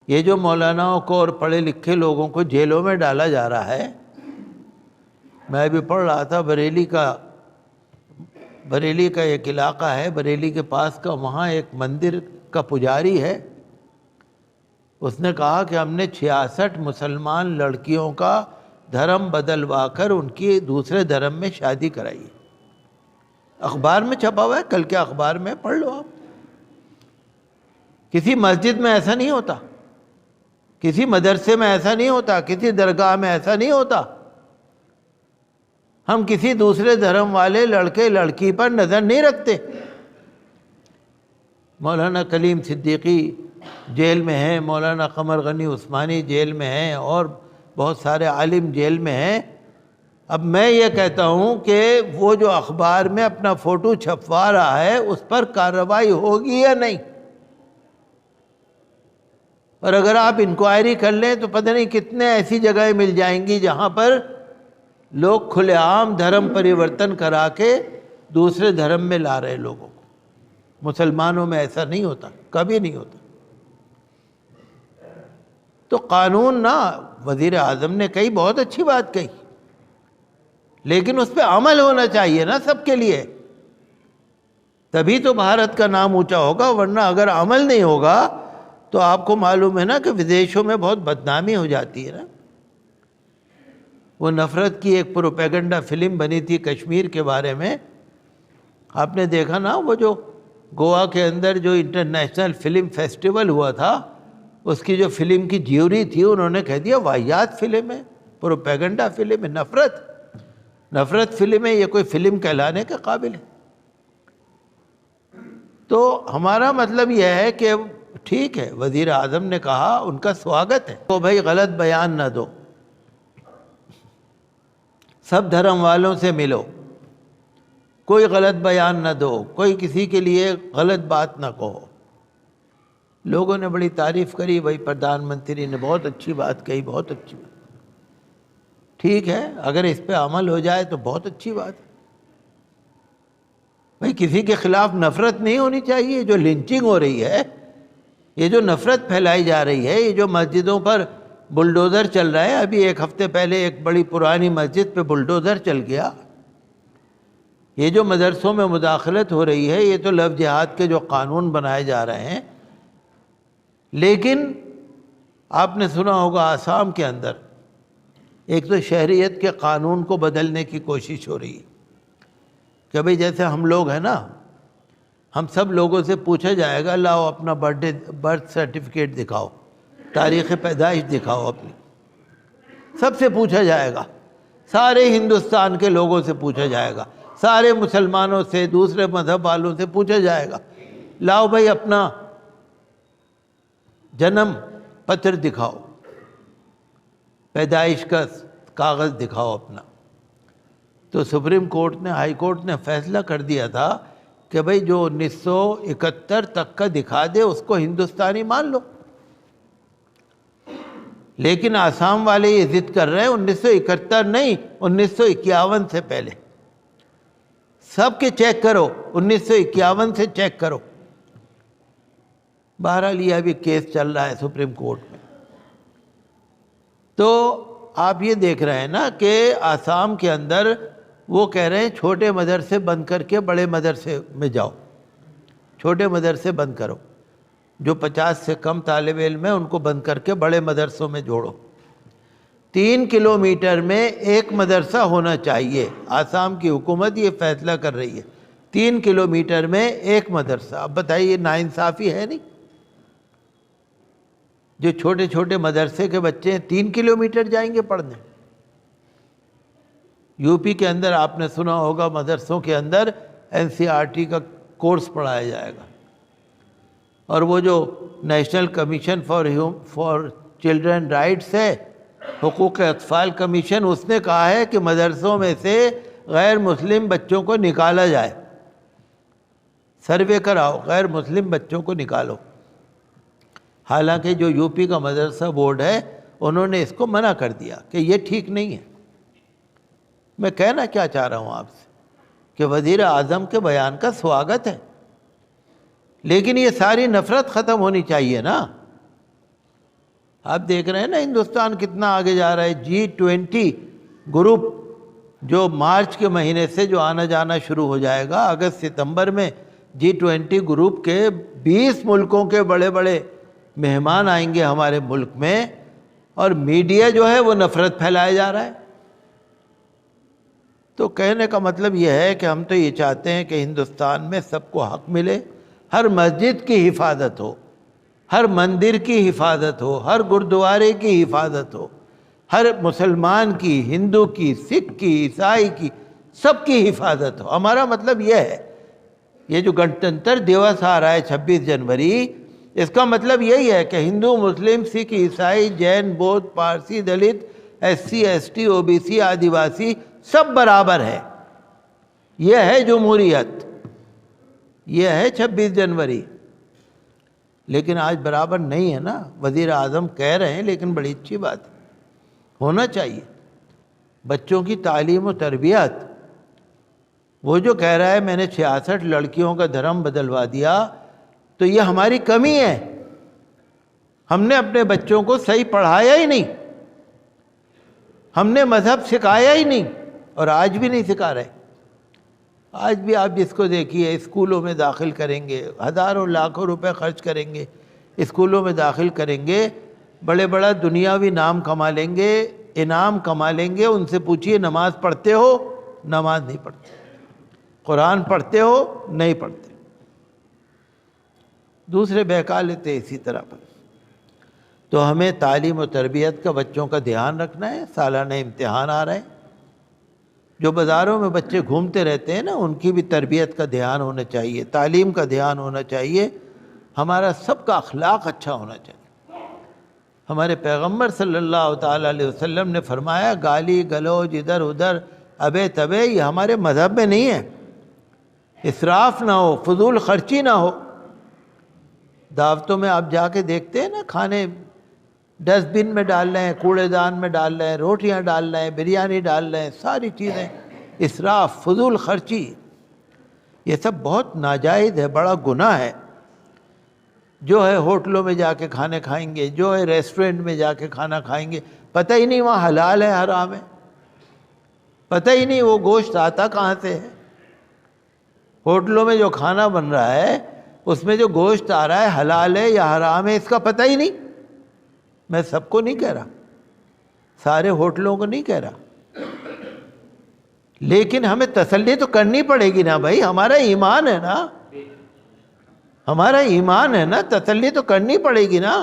یہ جو مولاناؤں کو اور پڑھے لکھے لوگوں کو جیلوں میں ڈالا جا رہا ہے، میں بھی پڑھ رہا تھا بریلی کا ایک علاقہ ہے بریلی کے پاس کا، وہاں ایک مندر کا پجاری ہے، اس نے کہا کہ ہم نے 66 مسلمان لڑکیوں کا دھرم بدلوا کر ان کی دوسرے دھرم میں شادی کرائی ہے۔ اخبار میں چھپا ہوا ہے، کل کے اخبار میں پڑھ لو آپ۔ کسی مسجد میں ایسا نہیں ہوتا، کسی مدرسے میں ایسا نہیں ہوتا، کسی درگاہ میں ایسا نہیں ہوتا۔ ہم کسی دوسرے دھرم والے لڑکے لڑکی پر نظر نہیں رکھتے۔ مولانا کلیم صدیقی جیل میں ہیں، مولانا قمر غنی عثمانی جیل میں ہیں، اور بہت سارے عالم جیل میں ہیں۔ اب میں یہ کہتا ہوں کہ وہ جو اخبار میں اپنا فوٹو چھپوا رہا ہے اس پر کارروائی ہوگی یا نہیں؟ اور اگر آپ انکوائری کر لیں تو پتہ نہیں کتنے ایسی جگہیں مل جائیں گی جہاں پر لوگ کھلے عام دھرم پریورتن کرا کے دوسرے دھرم میں لا رہے لوگوں کو۔ مسلمانوں میں ایسا نہیں ہوتا، کبھی نہیں ہوتا۔ تو قانون نا، وزیر اعظم نے کہی، بہت اچھی بات کہی، لیکن اس پہ عمل ہونا چاہیے نا سب کے لیے، تبھی تو بھارت کا نام اونچا ہوگا، ورنہ اگر عمل نہیں ہوگا تو آپ کو معلوم ہے نا کہ ودیشوں میں بہت بدنامی ہو جاتی ہے نا۔ وہ نفرت کی ایک پروپیگنڈا فلم بنی تھی کشمیر کے بارے میں، آپ نے دیکھا نا، وہ جو گوا کے اندر جو انٹرنیشنل فلم فیسٹیول ہوا تھا، اس کی جو فلم کی جیوری تھی انہوں نے کہہ دیا واہیات فلم ہے، پروپیگنڈا فلم ہے، نفرت فلم ہے، یہ کوئی فلم کہلانے کے قابل ہے؟ تو ہمارا مطلب یہ ہے کہ ٹھیک ہے، وزیر اعظم نے کہا، ان کا سواگت ہے، تو بھائی غلط بیان نہ دو، سب دھرم والوں سے ملو، کوئی غلط بیان نہ دو، کوئی کسی کے لیے غلط بات نہ کہو۔ لوگوں نے بڑی تعریف کری، بھائی پردھان منتری نے بہت اچھی بات کہی، بہت اچھی بات۔ ٹھیک ہے، اگر اس پہ عمل ہو جائے تو بہت اچھی بات ہے۔ بھائی کسی کے خلاف نفرت نہیں ہونی چاہیے۔ جو لنچنگ ہو رہی ہے، یہ جو نفرت پھیلائی جا رہی ہے، یہ جو مسجدوں پر بلڈوزر چل رہا ہے، ابھی ایک ہفتے پہلے ایک بڑی پرانی مسجد پہ بلڈوزر چل گیا۔ یہ جو مدرسوں میں مداخلت ہو رہی ہے، یہ تو لو جہاد کے جو قانون بنائے جا رہے ہیں۔ لیکن آپ نے سنا ہوگا آسام کے اندر ایک تو شہریت کے قانون کو بدلنے کی کوشش ہو رہی ہے کہ بھئی جیسے ہم لوگ ہیں نا، ہم سب لوگوں سے پوچھا جائے گا، لاؤ اپنا برتھ سرٹیفکیٹ دکھاؤ، تاریخ پیدائش دکھاؤ اپنی، سب سے پوچھا جائے گا، سارے ہندوستان کے لوگوں سے پوچھا جائے گا، سارے مسلمانوں سے، دوسرے مذہب والوں سے پوچھا جائے گا، لاؤ بھائی اپنا جنم پتر دکھاؤ، پیدائش کا کاغذ دکھاؤ اپنا۔ تو سپریم کورٹ نے، ہائی کورٹ نے فیصلہ کر دیا تھا کہ بھئی جو 1971 تک کا دکھا دے اس کو ہندوستانی مان لو۔ لیکن آسام والے یہ ضد کر رہے ہیں 1971 نہیں، 1951 سے پہلے سب کے چیک کرو، 1951 سے چیک کرو۔ بہرحال یہ ابھی کیس چل رہا ہے سپریم کورٹ میں۔ تو آپ یہ دیکھ رہے ہیں نا کہ آسام کے اندر وہ کہہ رہے ہیں چھوٹے مدرسے بند کر کے بڑے مدرسے میں جاؤ، چھوٹے مدرسے بند کرو، جو 50 سے کم طالب علم ہیں ان کو بند کر کے بڑے مدرسوں میں جوڑو۔ 3 کلومیٹر میں ایک مدرسہ ہونا چاہیے، آسام کی حکومت یہ فیصلہ کر رہی ہے، 3 کلومیٹر میں ایک مدرسہ۔ اب بتائیے ناانصافی ہے نہیں؟ جو چھوٹے چھوٹے مدرسے کے بچے ہیں 3 کلومیٹر جائیں گے پڑھنے۔ یو پی کے اندر آپ نے سنا ہوگا مدرسوں کے اندر NCERT کا کورس پڑھایا جائے گا، اور وہ جو national commission for children rights ہے، حقوق اطفال کمیشن، اس نے کہا ہے کہ مدرسوں میں سے غیر مسلم بچوں کو نکالا جائے، سروے کراؤ، غیر مسلم بچوں کو نکالو۔ حالانکہ جو یو پی کا مدرسہ بورڈ ہے انہوں نے اس کو منع کر دیا کہ یہ ٹھیک نہیں ہے۔ میں کہنا کیا چاہ رہا ہوں آپ سے کہ وزیر اعظم کے بیان کا سواگت ہے، لیکن یہ ساری نفرت ختم ہونی چاہیے نا۔ آپ دیکھ رہے ہیں نا ہندوستان کتنا آگے جا رہا ہے. G20 گروپ جو مارچ کے مہینے سے جو آنا جانا شروع ہو جائے گا, اگست ستمبر میں G20 گروپ کے 20 ملکوں کے بڑے بڑے مہمان آئیں گے ہمارے ملک میں, اور میڈیا جو ہے وہ نفرت پھیلائے جا رہا ہے. تو کہنے کا مطلب یہ ہے کہ ہم تو یہ چاہتے ہیں کہ ہندوستان میں سب کو حق ملے, ہر مسجد کی حفاظت ہو, ہر مندر کی حفاظت ہو, ہر گردوارے کی حفاظت ہو, ہر مسلمان کی, ہندو کی, سکھ کی, عیسائی کی, سب کی حفاظت ہو. ہمارا مطلب یہ ہے. یہ جو گنتنتر دیوس آ رہا ہے 26 جنوری, اس کا مطلب یہی ہے کہ ہندو, مسلم, سکھ, عیسائی, جین, بودھ, پارسی, دلت, SC, ST, OBC, آدیواسی سب برابر ہے. یہ ہے جمہوریت, یہ ہے 26 جنوری. لیکن آج برابر نہیں ہے نا. وزیر اعظم کہہ رہے ہیں, لیکن بڑی اچھی بات ہے, ہونا چاہیے. بچوں کی تعلیم و تربیت, وہ جو کہہ رہا ہے میں نے 66 لڑکیوں کا دھرم بدلوا دیا, تو یہ ہماری کمی ہے. ہم نے اپنے بچوں کو صحیح پڑھایا ہی نہیں, ہم نے مذہب سکھایا ہی نہیں, اور آج بھی نہیں سکھا رہے. آج بھی آپ جس کو دیکھیے اسکولوں میں داخل کریں گے, ہزاروں لاکھوں روپے خرچ کریں گے, اسکولوں میں داخل کریں گے, بڑے بڑا دنیاوی نام کما لیں گے, انعام کما لیں گے. ان سے پوچھئے نماز پڑھتے ہو؟ نماز نہیں پڑھتے. قرآن پڑھتے ہو؟ نہیں پڑھتے. دوسرے بہکا لیتے اسی طرح پر. تو ہمیں تعلیم و تربیت کا بچوں کا دھیان رکھنا ہے. سالانہ امتحان آ رہے ہیں. جو بازاروں میں بچے گھومتے رہتے ہیں نا, ان کی بھی تربیت کا دھیان ہونا چاہیے, تعلیم کا دھیان ہونا چاہیے. ہمارا سب کا اخلاق اچھا ہونا چاہیے. ہمارے پیغمبر صلی اللہ تعالیٰ علیہ وسلم نے فرمایا, گالی گلوج ادھر ادھر ابے تبے یہ ہمارے مذہب میں نہیں ہے. اسراف نہ ہو, فضول خرچی نہ ہو. دعوتوں میں آپ جا کے دیکھتے ہیں نا, کھانے ڈسٹ بن میں ڈال رہے ہیں, کوڑے دان میں ڈال رہے ہیں, روٹیاں ڈال رہے ہیں, بریانی ڈال رہے ہیں, ساری چیزیں اسراف, فضول خرچی, یہ سب بہت ناجائز ہے, بڑا گناہ ہے. جو ہے ہوٹلوں میں جا کے کھانے کھائیں گے, جو ہے ریسٹورنٹ میں جا کے کھانا کھائیں گے, پتہ ہی نہیں وہاں حلال ہے حرام ہے, پتہ ہی نہیں وہ گوشت آتا کہاں سے ہے. ہوٹلوں میں جو کھانا بن رہا ہے اس میں جو گوشت آ رہا ہے حلال ہے یا حرام ہے, اس کا پتہ ہی نہیں. میں سب کو نہیں کہہ رہا, سارے ہوٹلوں کو نہیں کہہ رہا, لیکن ہمیں تسلی تو کرنی پڑے گی نا بھائی. ہمارا ایمان ہے نا, ہمارا ایمان ہے نا, تسلی تو کرنی پڑے گی نا.